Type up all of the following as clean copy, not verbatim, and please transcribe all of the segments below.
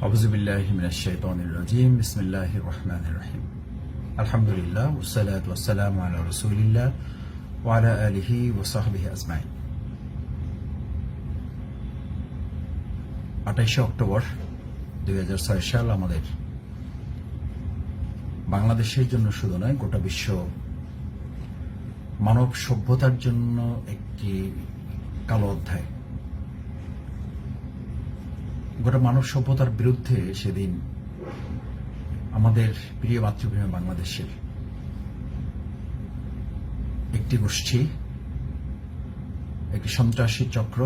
আউযুবিল্লাহি মিনাশ শাইতানির রাজিম। বিসমিল্লাহির রহমানির রহিম। আলহামদুলিল্লাহ ওয়াসসালাতু ওয়াসসালামু আলা রাসূলিল্লাহ ওয়া আলা আলিহি ওয়া সাহবিহি আজমাইন। 28 অক্টোবর 2006 সাল আমাদের বাংলাদেশের জন্য শুধু নয়, গোটা বিশ্ব মানব সভ্যতার জন্য একটি কালো অধ্যায়। গোটা মানব সভ্যতার বিরুদ্ধে সেদিন আমাদের প্রিয় মাতৃভূমি বাংলাদেশের একটি গোষ্ঠী, একটি সন্ত্রাসী চক্র,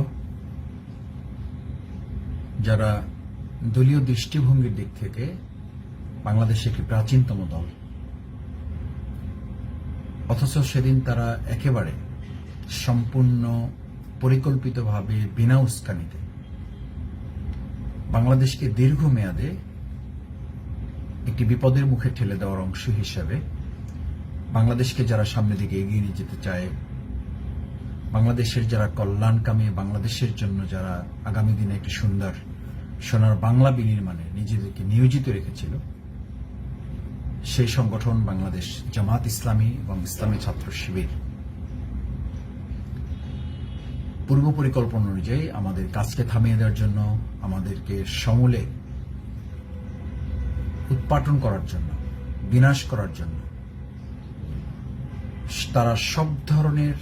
যারা দলীয় দৃষ্টিভঙ্গির দিক থেকে বাংলাদেশের একটি প্রাচীনতম দল, অথচ সেদিন তারা একেবারে সম্পূর্ণ পরিকল্পিতভাবে বিনা উস্কানিতে বাংলাদেশকে দীর্ঘমেয়াদে একটি বিপদের মুখে ঠেলে দেওয়ার অংশ হিসেবে বাংলাদেশকে যারা সামনের দিকে এগিয়ে নিয়ে যেতে চায়, বাংলাদেশের যারা কল্যাণকামী, বাংলাদেশের জন্য যারা আগামী দিনে একটি সুন্দর সোনার বাংলা বিনির্মাণে নিজেদেরকে নিয়োজিত রেখেছিল, সেই সংগঠন বাংলাদেশ জামাত ইসলামী এবং ইসলামী ছাত্র শিবির পূর্ব পরিকল্পনা অনুযায়ী আমাদের কাজকে থামিয়ে দেওয়ার জন্য, আমাদেরকে সমূলে উৎপাটন করার জন্য, বিনাশ করার জন্য তারা সব ধরনের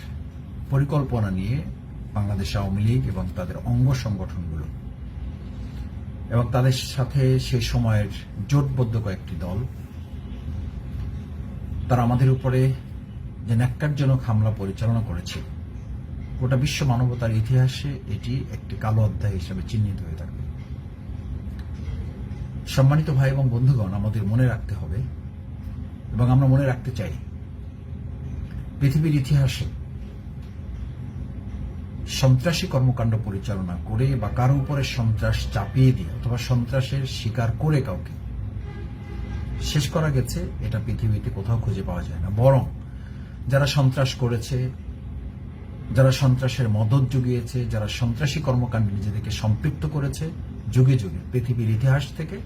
পরিকল্পনা নিয়ে বাংলাদেশ আওয়ামী লীগ এবং তাদের অঙ্গ সংগঠনগুলো এবং তাদের সাথে সেই সময়ের জোটবদ্ধ কয়েকটি দল, তারা আমাদের উপরে যে ন্যাক্কারজনক হামলা পরিচালনা করেছে, গোটা বিশ্ব মানবতার ইতিহাসে এটি একটি কালো অধ্যায় হিসেবে চিহ্নিত হয়ে থাকবে। সম্মানিত ভাই এবং বন্ধুগণ, আমাদের মনে রাখতে হবে এবং আমরা মনে রাখতে চাই, পৃথিবীর ইতিহাসে সন্ত্রাসী কর্মকাণ্ড পরিচালনা করে বা কারো উপরে সন্ত্রাস চাপিয়ে দিয়ে অথবা সন্ত্রাসের শিকার করে কাউকে শেষ করা গেছে, এটা পৃথিবীতে কোথাও খুঁজে পাওয়া যায় না। বরং যারা সন্ত্রাস করেছে, যারা সন্ত্রাসের মদত জুগিয়েছে, যারা সন্ত্রাসী কর্মকাণ্ডে নিজেদেরকে সম্পৃক্ত করেছে, যুগে যুগে পৃথিবীর ইতিহাস থেকে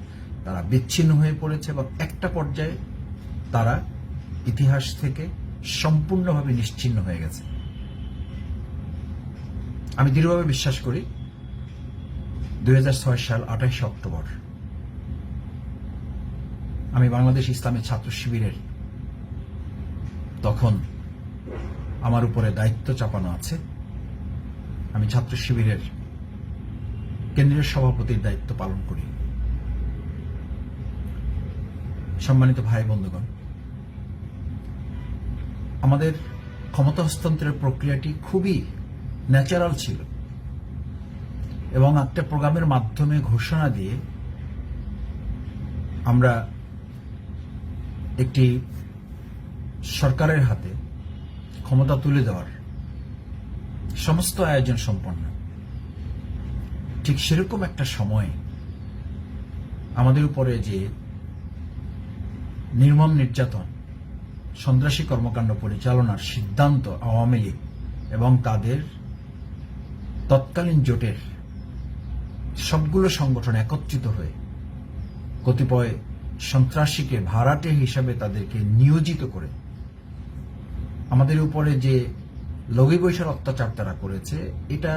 তারা বিচ্ছিন্ন হয়ে পড়েছে এবং একটা পর্যায়ে তারা ইতিহাস থেকে সম্পূর্ণভাবে নিশ্চিহ্ন হয়ে গেছে। আমি দৃঢ়ভাবে বিশ্বাস করি 2006 সাল 28 অক্টোবর আমি বাংলাদেশ ইসলামী ছাত্র শিবিরের তখন আমার উপরে দায়িত্ব চাপানো আছে। আমি ছাত্র শিবিরের কেন্দ্রীয় সভাপতির দায়িত্ব পালন করি। সম্মানিত ভাই বন্ধুগণ, আমাদের ক্ষমতা হস্তান্তরের প্রক্রিয়াটি খুবই ন্যাচারাল ছিল এবং একটা প্রোগ্রামের মাধ্যমে ঘোষণা দিয়ে আমরা একটি সরকারের হাতে ক্ষমতা তুলে দেওয়ার সমস্ত আয়োজন সম্পন্ন। ঠিক সেরকম একটা সময়ে আমাদের উপরে যে নির্মম নির্যাতন, সন্ত্রাসী কর্মকাণ্ড পরিচালনার সিদ্ধান্ত আওয়ামী লীগ এবং তাদের তৎকালীন জোটের সবগুলো সংগঠন একত্রিত হয়ে কতিপয় সন্ত্রাসীকে ভাড়াটে হিসাবে তাদেরকে নিয়োজিত করে আমাদের উপরে যে লগি বৈশার অত্যাচার তারা করেছে, এটা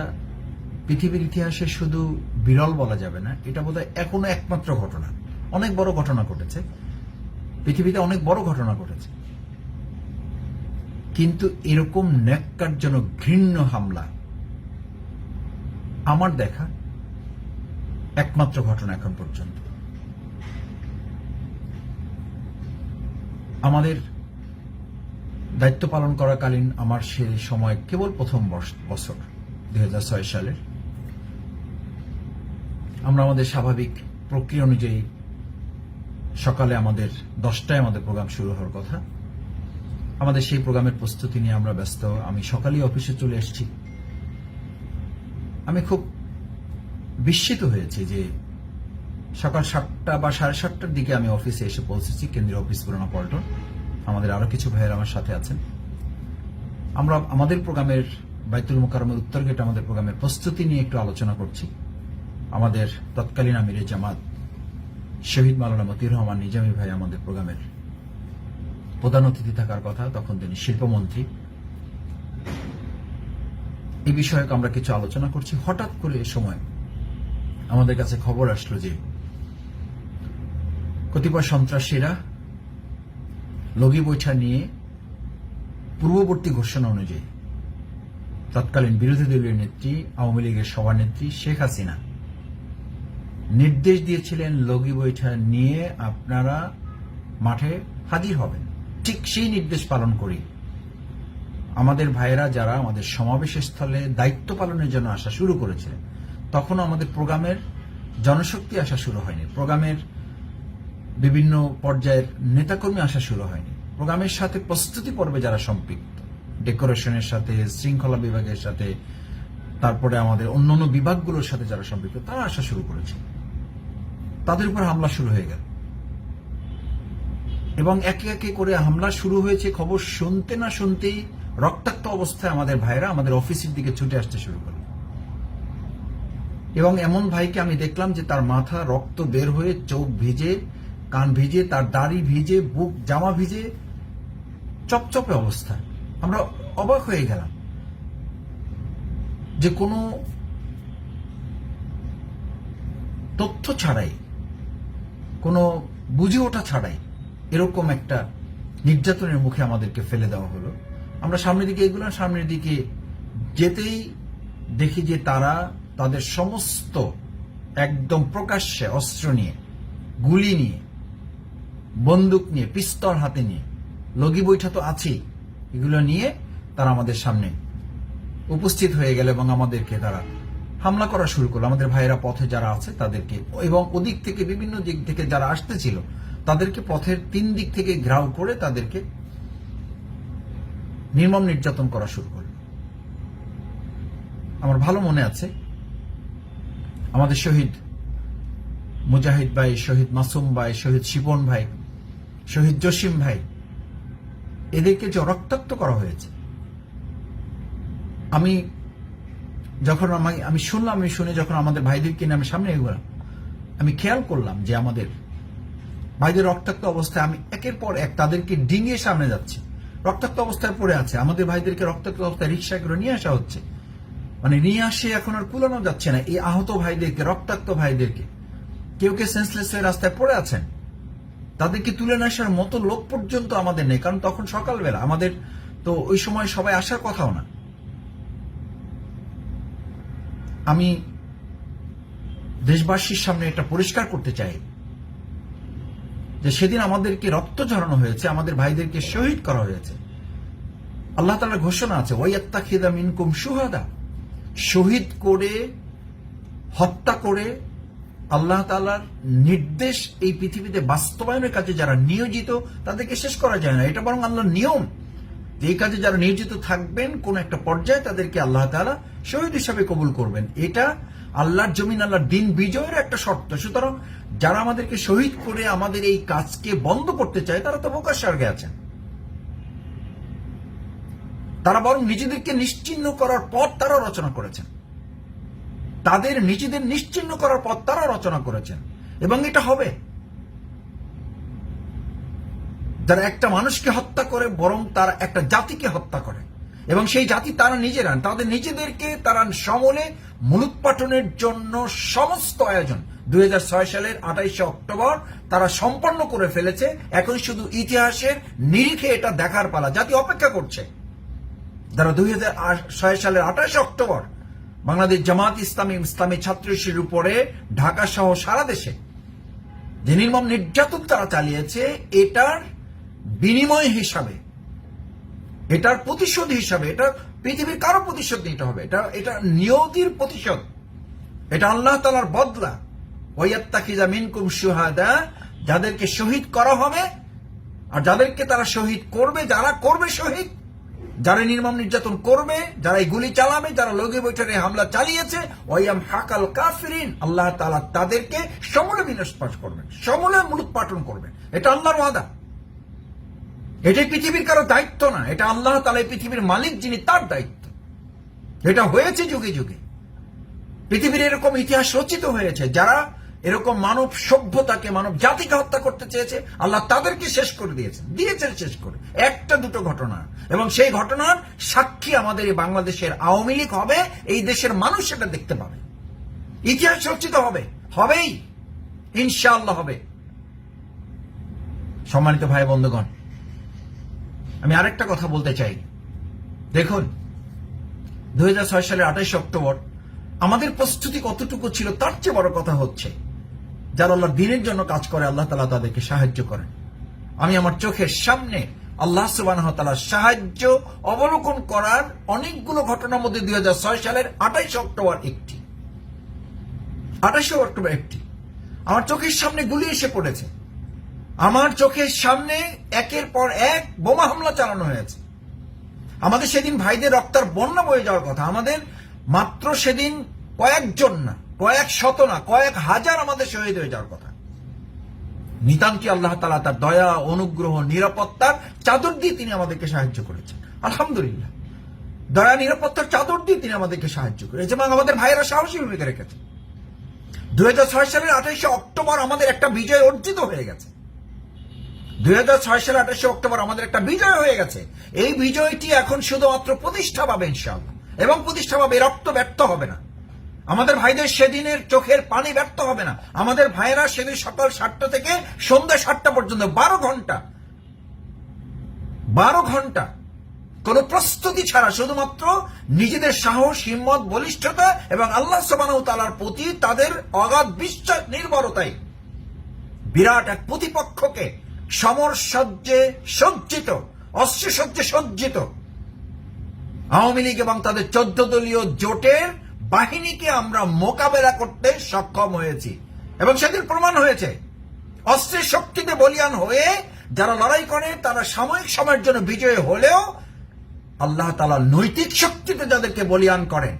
পৃথিবীর ইতিহাসে শুধু বিরল বলা যাবে না, এটা বোধহয় এখনো একমাত্র ঘটনা। অনেক বড় ঘটনা ঘটেছে পৃথিবীতে, অনেক বড় ঘটনা ঘটেছে, কিন্তু এরকম ন্যাক্কারজনক ঘৃণ্য হামলা আমার দেখা একমাত্র ঘটনা এখন পর্যন্ত। আমাদের দায়িত্ব পালন করাকালীন আমার সে সময় কেবল প্রথম বছর 2006 সালের, আমরা আমাদের স্বাভাবিক প্রক্রিয়া অনুযায়ী সকালে আমাদের 10টায় আমাদের প্রোগ্রাম শুরু হওয়ার কথা। আমাদের সেই প্রোগ্রামের প্রস্তুতি নিয়ে আমরা ব্যস্ত। আমি সকালেই অফিসে চলে এসেছি। আমি খুব বিস্মিত হয়েছি যে সকাল 7টা বা 7:30টার দিকে আমি অফিসে এসে পৌঁছেছি, কেন্দ্রীয় অফিস পুরানা পল্টন। আমাদের আরো কিছু ভাইয়ের আমার সাথে আছেন। আমরা আমাদের প্রোগ্রামের বাইতুল মোকাররমের উত্তর গেটে আমাদের প্রোগ্রামের প্রস্তুতি নিয়ে একটু আলোচনা করছি। আমাদের তৎকালীন আমিরে জামাত শহীদ মাওলানা মতিউর রহমান নিজামী ভাই আমাদের প্রোগ্রামের প্রধান অতিথি থাকার কথা, তখন তিনি শিল্পমন্ত্রী। এই বিষয়ে আমরা কিছু আলোচনা করছি। হঠাৎ করে এ সময় আমাদের কাছে খবর আসলো যে কতিপয় সন্ত্রাসীরা লগি বৈঠা নিয়ে পূর্ববর্তী ঘোষণা অনুযায়ী তৎকালীন বিরোধী দলীয় নেত্রী আওয়ামী লীগের সভানেত্রী শেখ হাসিনা নির্দেশ দিয়েছিলেন লগি বৈঠা নিয়ে আপনারা মাঠে হাজির হবেন। ঠিক সেই নির্দেশ পালন করি আমাদের ভাইয়েরা যারা আমাদের সমাবেশ স্থলে দায়িত্ব পালনের জন্য আসা শুরু করেছিলেন, তখনও আমাদের প্রোগ্রামের জনশক্তি আসা শুরু হয়নি, প্রোগ্রামের বিভিন্ন পর্যায়ের নেতাকর্মী আসা শুরু হয়নি। প্রোগ্রামের সাথে প্রস্তুতি পর্বে যারা সম্পৃক্ত, ডেকোরেশনের সাথে, শৃঙ্খলা বিভাগের সাথে, তারপরে আমাদের অন্যান্য বিভাগগুলোর সাথে যারা সম্পৃক্ত, তারা আসা শুরু করেছে। তাদের উপর হামলা শুরু হয়ে গেল এবং একে একে করে হামলা শুরু হয়েছে। খবর শুনতে না শুনতেই রক্তাক্ত অবস্থায় আমাদের ভাইরা আমাদের অফিসের দিকে ছুটে আসতে শুরু করল এবং এমন ভাইকে আমি দেখলাম যে তার মাথা রক্ত বের হয়ে, চোখ ভিজে, কান ভিজে, তার দাড়ি ভিজে, বুক জামা ভিজে, চপচপে অবস্থা। আমরা অবাক হয়ে গেলাম যে কোনো তথ্য ছাড়াই, কোনো বুঝে ওঠা ছাড়াই এরকম একটা নির্যাতনের মুখে আমাদেরকে ফেলে দেওয়া হলো। আমরা সামনের দিকে এগুলো, সামনের দিকে যেতেই দেখি যে তারা তাদের সমস্ত একদম প্রকাশ্যে অস্ত্র নিয়ে, গুলি নিয়ে, বন্দুক নিয়ে, পিস্তল হাতে নিয়ে, লগি বৈঠা তো আছেই, এগুলো নিয়ে তারা আমাদের সামনে উপস্থিত হয়ে গেল এবং আমাদেরকে তারা হামলা করা শুরু করলো। আমাদের ভাইয়েরা পথে যারা আছে তাদেরকে এবং ওদিক থেকে বিভিন্ন দিক থেকে যারা আসতেছিল তাদেরকে পথের 3 দিক থেকে ঘেরাও করে তাদেরকে নির্মম নির্যাতন করা শুরু করল। আমার ভালো মনে আছে আমাদের শহীদ মুজাহিদ ভাই, শহীদ মাসুম ভাই, শহীদ শিপন ভাই, শহীদ জসিম ভাই, এদেরকে যে রক্তাক্ত করা হয়েছে, আমি যখন আমি শুনলাম, আমি শুনে যখন আমাদের ভাইদেরকে নিয়ে আমি সামনে এগোলাম, আমি খেয়াল করলাম যে আমাদের ভাইদের রক্তাক্ত অবস্থায় আমি একের পর এক তাদেরকে ডিঙিয়ে সামনে যাচ্ছি। রক্তাক্ত অবস্থায় পড়ে আছে আমাদের ভাইদেরকে, রক্তাক্ত অবস্থায় রিক্সা করে নিয়ে আসা হচ্ছে, মানে নিয়ে আসে এখন আর কুলানো যাচ্ছে না। এই আহত ভাইদেরকে, রক্তাক্ত ভাইদেরকে, কেউ কেউ সেন্সলেস হয়ে রাস্তায় পড়ে আছেন, তাদেরকে তুলে নিয়ে আসার মতো লোক পর্যন্ত আমাদের নেই, কারণ তখন সকালবেলা, আমাদের তো ওই সময় সবাই আসার কথাও না। আমি দেশবাসীর সামনে এটা পরিষ্কার করতে চাই যে সেদিন আমাদেরকে রক্ত ঝরানো হয়েছে, আমাদের ভাইদেরকে শহীদ করা হয়েছে। আল্লাহ তাআলার ঘোষণা আছে, ওয়াইয়াত্তাখিযা মিনকুম শুহাদা, শহীদ করে, হত্যা করে আল্লাহ তাআলার নির্দেশ এই পৃথিবীতে বাস্তবায়নের কাজে যারা নিয়োজিত তাদেরকে শেষ করা যায় না। এটা বরং আল্লাহর নিয়ম যে এই কাজে যারা নিয়োজিত থাকবেন কোন একটা পর্যায়ে তাদেরকে আল্লাহ তাআলা শহীদ হিসাবে কবুল করবেন। এটা আল্লাহর জমিন, আল্লাহর দিন বিজয়ের একটা শর্ত। সুতরাং যারা আমাদেরকে শহীদ করে আমাদের এই কাজকে বন্ধ করতে চায় তারা তো বোকার স্বর্গে আছেন। তারা বরং নিজেদেরকে নিশ্চিহ্ন করার পথ তারা রচনা করেছেন, তাদের নিজেদের নিশ্চিহ্ন করার পথ তারা রচনা করেছেন এবং এটা হবে। যারা একটা মানুষকে হত্যা করে বরং তারা একটা জাতিকে হত্যা করে এবং সেই জাতি তারা নিজেরা, তাদের নিজেদেরকে তারা সমূলে মূলোৎপাটনের জন্য সমস্ত আয়োজন 2006 সালের 28শে অক্টোবর তারা সম্পন্ন করে ফেলেছে। এখন শুধু ইতিহাসের নিরিখে এটা দেখার পালা, জাতি অপেক্ষা করছে। যারা 2006 সালের 28শে অক্টোবর বাংলাদেশ জামাত ইসলামী, ইসলামী ছাত্র শিবিরের উপরে ঢাকা সহ সারা দেশে যে নির্মম নির্যাতন তারা চালিয়েছে, এটার বিনিময় হিসাবে, এটার প্রতিশোধ হিসাবে, এটা পৃথিবীর কারো প্রতিশোধ নিতে হবে, এটা নিয়তির প্রতিশোধ, এটা আল্লাহ তাআলার বদলা। ওয়াইয়াত্তাখিযা মিনকুম শুহাদা, যাদেরকে শহীদ করা হবে আর যাদেরকে তারা শহীদ করবে, যারা করবে শহীদ, যারা নির্মম নির্যাতন করবে, যারা এই গুলি চালাবে, যারা লগি বৈঠকে হামলা চালিয়েছে, ওয়াইয়াম হাকাল কাফিরিন, আল্লাহ তাআলা তাদেরকে সমূলে বিনাশ করবেন, সমূলে মূলোৎপাটন করবেন। এটা আল্লাহর ওয়াদা, এটাই পৃথিবীর কারো দায়িত্ব না, এটা আল্লাহ তাআলা পৃথিবীর মালিক যিনি, তার দায়িত্ব। এটা হয়েছে যুগে যুগে, পৃথিবীর এরকম ইতিহাস রচিত হয়েছে। যারা এরকম মানব সভ্যতাকে, মানব জাতিকে হত্যা করতে চেয়েছে, আল্লাহ তাদেরকে শেষ করে দিয়েছেন শেষ করে, একটা দুটো ঘটনা। এবং সেই ঘটনার সাক্ষী আমাদের এই বাংলাদেশের আওয়ামী লীগ হবে, এই দেশের মানুষ সেটা দেখতে পাবে, ইতিহাস রচিত হবেই, ইনশাআল্লাহ হবে। সম্মানিত ভাই বন্ধুগণ, আমি আরেকটা কথা বলতে চাই। দেখুন, 2006 সালের 28 অক্টোবর আমাদের প্রস্তুতি কতটুকু ছিল তার চেয়ে বড় কথা হচ্ছে, যারা আল্লাহর দ্বীনের জন্য কাজ করে আল্লাহ তাআলা তাদেরকে সাহায্য করেন। আমি আমার চোখের সামনে আল্লাহ সুবহানাহু ওয়া তাআলার সাহায্য অবলোকন করার অনেকগুলো ঘটনার মধ্যে 2006 সালের 28 অক্টোবর একটি। 28 অক্টোবর একটি আমার চোখের সামনে গুলি এসে পড়েছে। আমার চোখের সামনে একের পর এক বোমা হামলা চালানো হয়েছে। আমাদের সেদিন ভাইদের রক্তের বন্যা বয়ে যাওয়ার কথা। আমাদের মাত্র সেদিন কয়েকজন না, কয়েক শত না, কয়েক হাজার আমাদের শহীদ হয়ে যাওয়ার কথা। নিতান্তই আল্লাহ তাআলা তার দয়া, অনুগ্রহ, নিরাপত্তার চাদর দিয়ে তিনি আমাদেরকে সাহায্য করেছেন। আলহামদুলিল্লাহ, দয়া নিরাপত্তার চাদর দিয়ে তিনি আমাদেরকে সাহায্য করেছেন এবং আমাদের ভাইয়েরা সাহসী ভূমিকা রেখেছে। 2006 সালের 28 অক্টোবর আমাদের একটা বিজয় অর্জিত হয়ে গেছে। 2006 সালের 28 অক্টোবর আমাদের একটা বিজয় হয়ে গেছে। এই বিজয়টি এখন শুধুমাত্র প্রতিষ্ঠা পাবে ইনশাআল্লাহ, এবং প্রতিষ্ঠা পাবে, রক্ত ব্যর্থ হবে না। আমাদের ভাইদের সেদিনের চোখের পানি ব্যর্থ হবে না। আমাদের ভাইয়েরা সেদিন সকাল 7টা থেকে সন্ধ্যা 7টা পর্যন্ত 12 ঘন্টা কোন প্রস্তুতি ছাড়া শুধুমাত্র নিজেদের সাহস, হিম্মত, বলিষ্ঠতা এবং আল্লাহ সুবহানাহু ওয়া তাআলার প্রতি তাদের অগাধ বিশ্বাস, নির্ভরতায় বিরাট এক প্রতিপক্ষকে সমরসজ্জে সজ্জিত, অস্ত্রসজ্জে সজ্জিত আওয়ামী লীগ এবং তাদের 14 দলীয় জোটের বাহিনীকে আমরা মোকাবেলা করতে সক্ষম হয়েছি। এবং সেদিন প্রমাণ হয়েছে, অস্ত্রের শক্তিতে বলিয়ান হয়ে যারা লড়াই করে তারা সাময়িক সময়ের জন্য বিজয়ী হলেও আল্লাহ তাআলা নৈতিক শক্তিতে যাদেরকে বলিয়ান করেন,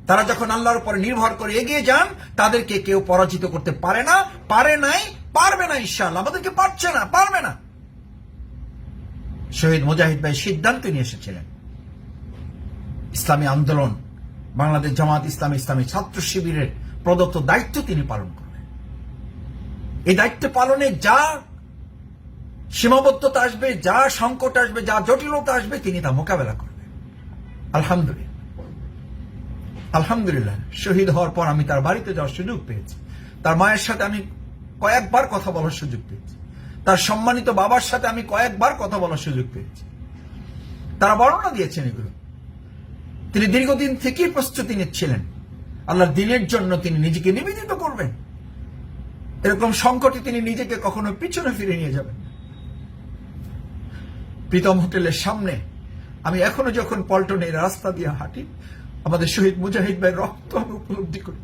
তারা যখন আল্লাহর উপরে নির্ভর করে এগিয়ে যান, তাদেরকে কেউ পরাজিত করতে পারে না, পারে নাই, পারবে না ইনশাআল্লাহ। আমাদেরকে পারছে না, পারবে না। শহীদ মুজাহিদ ভাই সিদ্ধান্ত নিয়ে এসেছিলেন, ইসলামী আন্দোলন, বাংলাদেশ জামাত ইসলামী, ইসলামী ছাত্র শিবিরের প্রদত্ত দায়িত্ব তিনি পালন করবেন। এই দায়িত্ব পালনে যা সীমাবদ্ধতা আসবে, যা সংকট আসবে, যা জটিলতা আসবে, তিনি তা মোকাবেলা করবেন। আলহামদুলিল্লাহ, শহীদ হওয়ার পর আমি তার বাড়িতে যাওয়ার সুযোগ পেয়েছি। তার মায়ের সাথে আমি কয়েকবার কথা বলার সুযোগ পেয়েছি। তার সম্মানিত বাবার সাথে আমি কয়েকবার কথা বলার সুযোগ পেয়েছি। তারা বর্ণনা দিয়েছেন এগুলো। তিনি দীর্ঘদিন থেকেই প্রস্তুতি নিচ্ছিলেন, আল্লাহর দ্বীনের জন্য তিনি নিজেকে নিবেদিত করবেন। এরকম সংকটে তিনি নিজেকে কখনো পিছনে ফিরে নিয়ে যাবেন। প্রীতম হোটেলের সামনে আমি এখনো যখন পল্টনের রাস্তা দিয়ে হাঁটি, আমাদের শহীদ মুজাহিদ ভাইয়ের রক্ত আমি উপলব্ধি করি,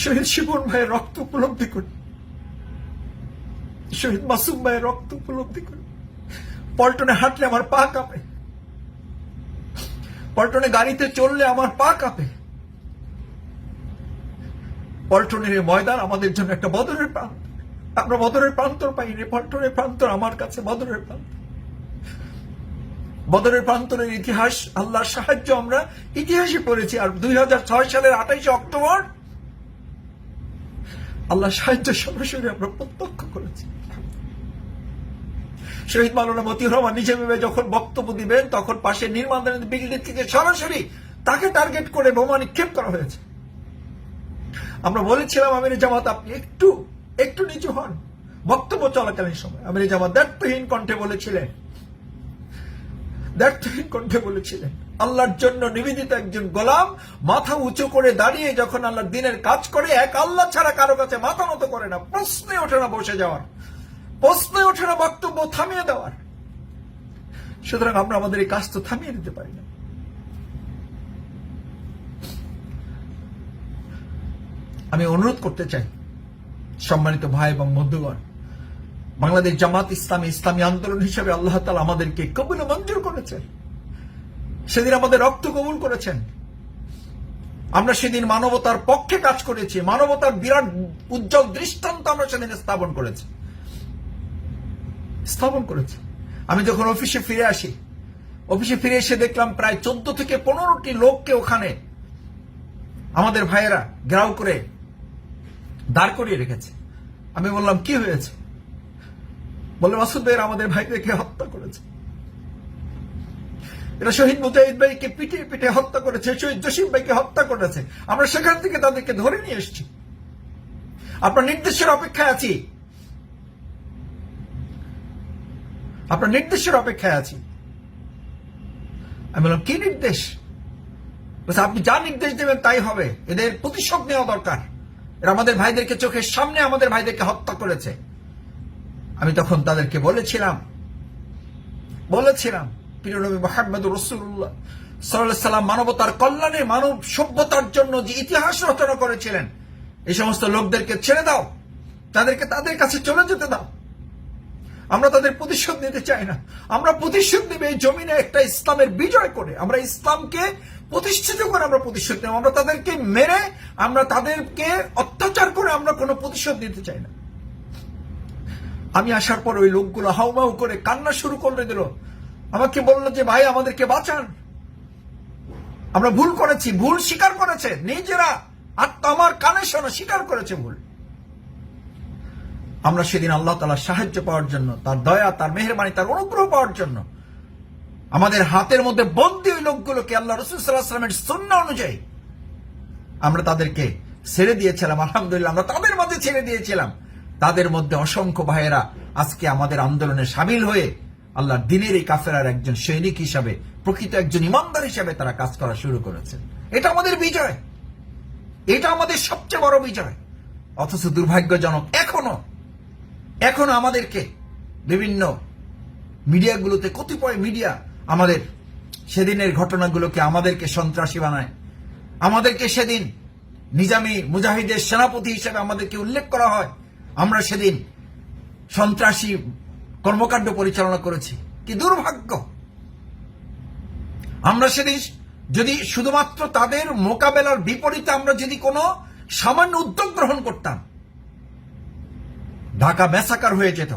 শহীদ শিবন ভাইয়ের রক্ত উপলব্ধি করি, শহীদ মাসুম ভাইয়ের রক্ত উপলব্ধি করি। পল্টনে হাঁটলে আমার পা কাঁপে, পল্টনে গাড়িতে চললে আমার পা কাঁপে। পল্টনের এই ময়দান আমাদের জন্য একটা বদরের প্রান্ত। আমরা বদরের প্রান্তর পাইনি, পল্টনের প্রান্তর আমার কাছে বদরের প্রান্ত। বদরের প্রান্তরের ইতিহাস, আল্লাহর সাহায্য আমরা ইতিহাসে পড়েছি। আর 2006 সালের 28 অক্টোবর আল্লাহর সাহায্য সরাসরি আমরা প্রত্যক্ষ করেছি। শহীদ মাওলানা মতিউর রহমান নিজে যখন বক্তব্য দিবেন, তখন পাশে নির্মাণাধীন বিল্ডিং থেকে সরাসরি তাকে টার্গেট করে বোমা নিক্ষেপ করা হয়েছে। আমরা বলেছিলাম, আমির জামাত আপনি একটু নিচু হন। বক্তব্য চলাকালীন সময় আমির জামাত দ্ব্যর্থহীন কণ্ঠে বলেছিলেন, আল্লাহর জন্য নিবেদিত একজন গোলাম মাথা উঁচু করে দাঁড়িয়ে যখন আল্লাহর দ্বীনের কাজ করে, এক আল্লাহ ছাড়া কারো কাছে মাথা নত করে না। প্রশ্নে ওঠে না বসে যাওয়ার, প্রশ্নে ওঠে না বক্তব্য থামিয়ে দেওয়ার। সুতরাং আমরা আমাদের এই কাজ তো থামিয়ে দিতে পারি না। আমি অনুরোধ করতে চাই, সম্মানিত ভাই এবং বন্ধুগণ, বাংলাদেশ জামাত ইসলামী, ইসলামী আন্দোলন হিসেবে আল্লাহ তাআলা আমাদেরকে কবুল ও মঞ্জুর করেছেন। সেদিন আমাদের রক্ত কবুল করেছেন। আমরা সেদিন মানবতার পক্ষে কাজ করেছি, মানবতার বিরাট উজ্জ্বল দৃষ্টান্ত আমরা সেদিন স্থাপন করেছি। আমি যখন অফিসে ফিরে এসে দেখলাম প্রায় 14 থেকে 15টি লোককে ওখানে আমাদের ভাইয়েরা ঘেরাও করে দাঁড় করিয়ে রেখেছে। আমি বললাম কি হয়েছে? বলে মাসুদ ভাই আমাদের ভাইদেরকে হত্যা করেছে, এরা শহীদ মুজাহিদ ভাইকে পিটিয়ে পিটিয়ে হত্যা করেছে, শহীদ জসিম ভাইকে হত্যা করেছে। আমরা সেখান থেকে তাদেরকে ধরে নিয়ে এসেছি, আপনার নির্দেশের অপেক্ষায় আছি, আপনার নির্দেশের অপেক্ষায় আছি। আমি বললাম কি নির্দেশ? আপনি যা নির্দেশ দেবেন তাই হবে, এদের প্রতিশোধ নেওয়া দরকার, এরা আমাদের ভাইদেরকে চোখের সামনে আমাদের ভাইদেরকে হত্যা করেছে। আমি তখন তাদেরকে বলেছিলাম প্রিয় নবী মুহাম্মদুর রাসূলুল্লাহ সাল্লাল্লাহু আলাইহি সাল্লাম মানবতার কল্যাণে, মানব সভ্যতার জন্য যে ইতিহাস রচনা করেছিলেন, এই সমস্ত লোকদেরকে ছেড়ে দাও, তাদেরকে তাদের কাছে চলে যেতে দাও। আমরা তাদের প্রতিশোধ নিতে চাই না, আমরা প্রতিশোধ নেব এই জমিনে একটা ইসলামের বিজয় করে, আমরা ইসলামকে প্রতিষ্ঠিত করে আমরা প্রতিশোধ নেব। আমরা তাদেরকে মেরে, আমরা তাদেরকে অত্যাচার করে আমরা কোনো প্রতিশোধ নিতে চাই না। আমি আসার পর ওই লোকগুলো হাউমাউ করে কান্না শুরু করে দিল, আমাকে বলল যে ভাই আমাদেরকে বাঁচান, আমরা ভুল করেছি, ভুল স্বীকার করেছে নিজেরা, আমার কানে শোনা স্বীকার করেছে ভুল। আমরা সেদিন আল্লাহ তাআলার সাহায্য পাওয়ার জন্য, তার দয়া, তার মেহেরবানি, তার অনুগ্রহ পাওয়ার জন্য আমাদের হাতের মধ্যে বন্দী ওই লোকগুলোকে আল্লাহ রাসূল সাল্লাল্লাহু আলাইহি ওয়াসাল্লামের সুন্নাহ অনুযায়ী আমরা তাদেরকে ছেড়ে দিয়েছিলাম। আলহামদুলিল্লাহ আমরা তাদের মধ্যে ছেড়ে দিয়েছিলাম। তাদের মধ্যে অসংখ্য ভাইয়েরা আজকে আমাদের আন্দোলনে সামিল হয়ে আল্লাহর দ্বীনের এই কাফেরার একজন সৈনিক হিসাবে, প্রকৃত একজন ইমানদার হিসাবে তারা কাজ করা শুরু করেছে। এটা আমাদের বিজয়, এটা আমাদের সবচেয়ে বড় বিজয়। অথচ দুর্ভাগ্যজনক এখনো আমাদেরকে বিভিন্ন মিডিয়াগুলোতে, কতিপয় মিডিয়া আমাদের সেদিনের ঘটনাগুলোকে আমাদেরকে সন্ত্রাসী বানায়, আমাদেরকে সেদিন নিজামী মুজাহিদের সেনাপতি হিসেবে আমাদেরকে উল্লেখ করা হয়, আমরা সেদিন সন্ত্রাসী কর্মকাণ্ড পরিচালনা করেছি। কি দুর্ভাগ্য! আমরা সেদিন যদি শুধুমাত্র তাদের মোকাবেলার বিপরীতে আমরা যদি কোনো সামান্য উদ্যোগ গ্রহণ করতাম, ঢাকা ম্যাসাকার হয়ে যেত,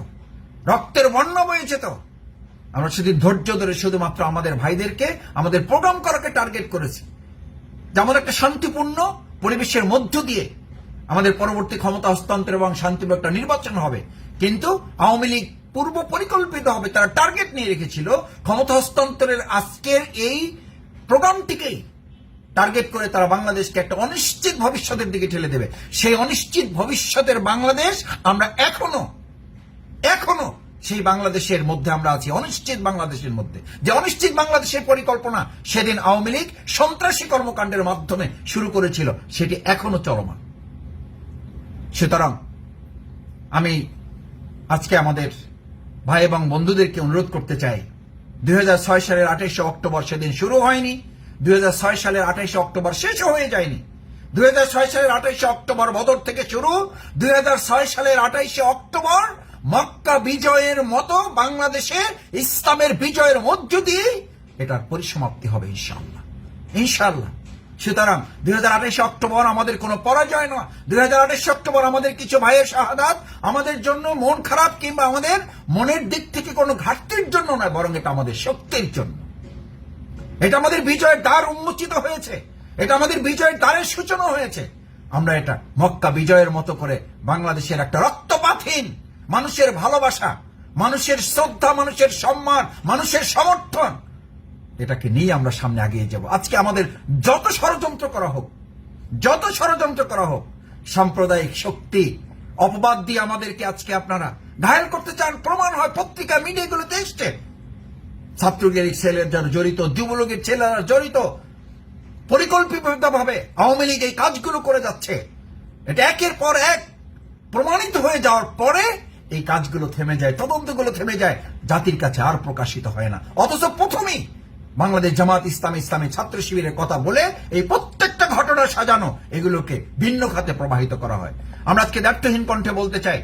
রক্তের বন্যা বয়ে যেত। আমরা সেদিন ধৈর্য ধরে শুধুমাত্র আমাদের ভাইদেরকে, আমাদের প্রোগ্রাম করাকে টার্গেট করেছি, যেমন একটা শান্তিপূর্ণ পরিবেশের মধ্য দিয়ে আমাদের পরবর্তী ক্ষমতা হস্তান্তর এবং শান্তিপূর্ণ একটা নির্বাচন হবে। কিন্তু আওয়ামী লীগ পূর্ব পরিকল্পিত হবে, তারা টার্গেট নিয়ে রেখেছিল ক্ষমতা হস্তান্তরের আজকের এই প্রোগ্রামটিকেই টার্গেট করে তারা বাংলাদেশকে একটা অনিশ্চিত ভবিষ্যতের দিকে ঠেলে দেবে। সেই অনিশ্চিত ভবিষ্যতের বাংলাদেশ আমরা এখনো সেই বাংলাদেশের মধ্যে আমরা আছি, অনিশ্চিত বাংলাদেশের মধ্যে। যে অনিশ্চিত বাংলাদেশের পরিকল্পনা সেদিন আওয়ামী লীগ সন্ত্রাসী কর্মকাণ্ডের মাধ্যমে শুরু করেছিল, সেটি এখনো চলমান। সুতরাং আমি আজকে আমাদের ভাই এবং বন্ধুদেরকে অনুরোধ করতে চাই, 2006 সালের 28 অক্টোবর সেদিন শুরু হয়নি, 2006 সালের 28 অক্টোবর শেষও হয়ে যায়নি। 2006 সালের 28 অক্টোবর বদর থেকে শুরু, 2006 সালের 28 অক্টোবর মক্কা বিজয়ের মতো বাংলাদেশে ইসলামের বিজয়ের মধ্য দিয়ে এটার পরিসমাপ্তি হবে ইনশাআল্লাহ। সুতরাং 2028 অক্টোবর আমাদের কোনো পরাজয় নয়, 2028 অক্টোবর আমাদের কিছু ভাইয়ের শাহাদাত আমাদের জন্য মন খারাপ কিংবা আমাদের মনের দিক থেকে কোনো ঘাটতির জন্য নয়, বরং এটা আমাদের শক্তির জন্য। এটা আমাদের বিজয়ের দ্বার উন্মোচিত হয়েছে, এটা আমাদের বিজয়ের দ্বারের সূচনা হয়েছে। আমরা এটা মক্কা বিজয়ের মতো করে বাংলাদেশের একটা রক্তপাতহীন মানুষের ভালোবাসা, মানুষের শ্রদ্ধা, মানুষের সম্মান, মানুষের সমর্থন, এটাকে নিয়ে আমরা সামনে এগিয়ে যাব। আজকে আমাদের যত ষড়যন্ত্র করা হোক, সাম্প্রদায়িক শক্তি অপবাদ দিয়ে আমাদেরকে আজকে আপনারা ঘায়েল করতে চান, প্রমাণ হয় পত্রিকা মিডিয়াগুলোতে এসছে। ছাত্রলীগের ছেলেরা যারা জড়িত, যুবলীগের ছেলেরা জড়িত, পরিকল্পিতভাবে আওয়ামী লীগ এই কাজগুলো করে যাচ্ছে। এটা একের পর এক প্রমাণিত হয়ে যাওয়ার পরে এই কাজগুলো থেমে যায়, তদন্তগুলো থেমে যায়, জাতির কাছে আর প্রকাশিত হয় না। অথচ প্রথমেই বাংলাদেশ জামাত ইসলামী, ইসলামী ছাত্র শিবিরের কথা বলে এই প্রত্যেকটা ঘটনা সাজানো, এগুলোকে ভিন্ন খাতে প্রবাহিত করা হয়। আমরা আজকে দায়িত্বহীন কণ্ঠে বলতে চাই,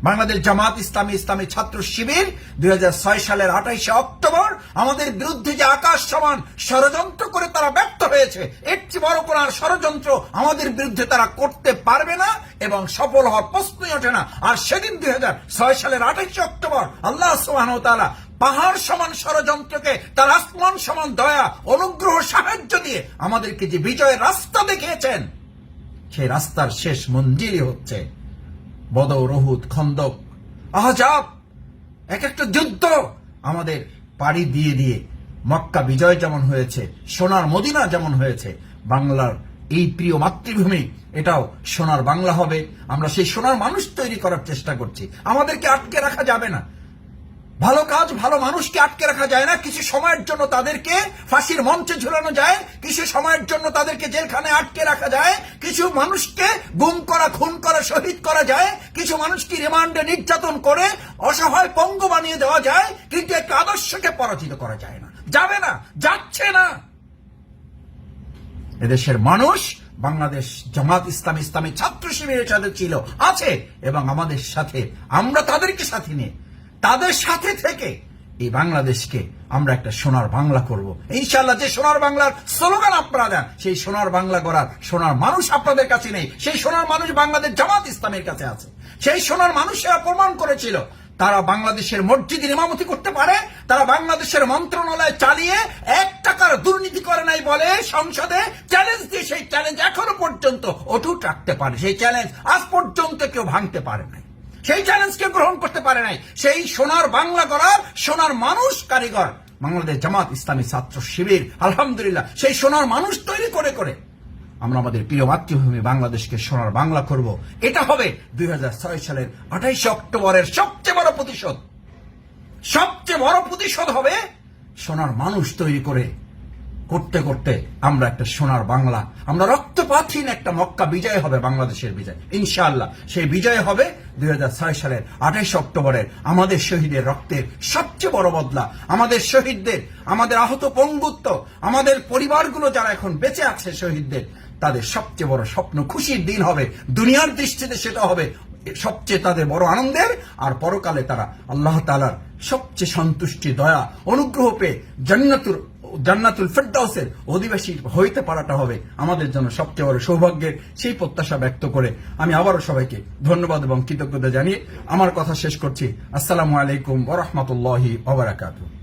বাংলাদেশ জামাত ইসলামী, ইসলামী ছাত্র শিবির 2006 সালের 28 অক্টোবর আমাদের বিরুদ্ধে যে আকাশ সমান ষড়যন্ত্র করে তারা ব্যর্থ হয়েছে, এর চেয়ে বড় কোনো আর ষড়যন্ত্র আমাদের বিরুদ্ধে তারা করতে পারবে না এবং সফল হওয়ার প্রশ্নই ওঠে না। আর সেদিন 2006 সালের 28 অক্টোবর আল্লাহ সুবহানাহু ওয়া তাআলা পাহাড় সমান ষড়যন্ত্রকে তার আসমান সমান দয়া, অনুগ্রহ, সাহায্য দিয়ে আমাদেরকে যে বিজয়ের রাস্তা দেখিয়েছেন, সেই রাস্তার শেষ মঞ্জিলই হচ্ছে বদর, উহুদ, খন্দক, আহজাব, এক একটা যুদ্ধ আমাদের পাড়ি দিয়ে দিয়ে মক্কা বিজয় যেমন হয়েছে, সোনার মদিনা যেমন হয়েছে, বাংলার এই প্রিয় মাতৃভূমি এটাও সোনার বাংলা হবে। আমরা সেই সোনার মানুষ তৈরি করার চেষ্টা করছি। আমাদেরকে আটকে রাখা যাবে না। ভালো কাজ, ভালো মানুষকে আটকে রাখা যায় না। কিছু সময়ের জন্য তাদেরকে ফাঁসির মঞ্চে ঝুলানো যায়, কিছু সময়ের জন্য তাদেরকে জেলখানে আটকে রাখা যায়, কিছু মানুষকে গুম করা, খুন করা, শহীদ করা যায়, কিছু মানুষকে রিমান্ডে নির্যাতন করে অসহায় পঙ্গু বানিয়ে দেওয়া যায়, কিন্তু একটা আদর্শকে পরাজিত করা যায় না, যাবে না, যাচ্ছে না। এদেশের মানুষ বাংলাদেশ জামাত ইসলামী, ইসলামী ছাত্র শিবিরের সাথে ছিল, আছে, এবং আমাদের সাথে, আমরা তাদেরকে সাথে নিয়ে তাদের সাথে থেকে এই বাংলাদেশকে আমরা একটা সোনার বাংলা করব ইনশাআল্লাহ। যে সোনার বাংলার স্লোগান আপনারা দেন, সেই সোনার বাংলা গড়ার সোনার মানুষ আপনাদের কাছে নেই। সেই সোনার মানুষ বাংলাদেশ জামাত ইসলামের কাছে আছে। সেই সোনার মানুষেরা প্রমাণ করেছিল তারা বাংলাদেশের মসজিদের ইমামতি করতে পারে, তারা বাংলাদেশের মন্ত্রণালয় চালিয়ে 1 টাকার দুর্নীতি করে নাই বলে সংসদে চ্যালেঞ্জ দিয়ে সেই চ্যালেঞ্জ এখনো পর্যন্ত অটুট রাখতে পারে। সেই চ্যালেঞ্জ আজ পর্যন্ত কেউ ভাঙতে পারে নাই, সেই চ্যালেঞ্জকে গ্রহণ করতে পারে নাই। সেই সোনার বাংলা গড়ার সোনার মানুষ কারিগর বাংলাদেশ জামাত ইসলামী ছাত্র শিবির। আলহামদুলিল্লাহ, সেই সোনার মানুষ তৈরি করে করে আমরা আমাদের প্রিয় মাতৃভূমি বাংলাদেশকে সোনার বাংলা করব। এটা হবে 2006 সালের 28 অক্টোবরের সবচেয়ে বড় প্রতিশোধ। সবচেয়ে বড় প্রতিশোধ হবে সোনার মানুষ তৈরি করে করতে করতে আমরা একটা সোনার বাংলা, আমরা রক্তপাতহীন একটা মক্কা বিজয় হবে, বাংলাদেশের বিজয় ইনশাআল্লাহ। সেই বিজয় হবে 2006 সালের 28 অক্টোবরের আমাদের শহীদের রক্তের সবচেয়ে বড় বদলা। আমাদের শহীদদের, আমাদের আহত পঙ্গুত্ব, আমাদের পরিবারগুলো যারা এখন বেঁচে আছে শহীদদের, তাদের সবচেয়ে বড় স্বপ্ন, খুশির দিন হবে। দুনিয়ার দৃষ্টিতে সেটা হবে সবচেয়ে তাদের বড় আনন্দের, আর পরকালে তারা আল্লাহ তাআলার সবচেয়ে সন্তুষ্টি, দয়া, অনুগ্রহ পেয়ে জান্নাতুল ফেরদাউসের অধিবাসী হইতে পারাটা হবে আমাদের জন্য সবচেয়ে বড় সৌভাগ্যের। সেই প্রত্যাশা ব্যক্ত করে আমি আবারও সবাইকে ধন্যবাদ এবং কৃতজ্ঞতা জানিয়ে আমার কথা শেষ করছি। আসসালামু আলাইকুম ওয়া রাহমাতুল্লাহি ওয়া বারাকাতুহু।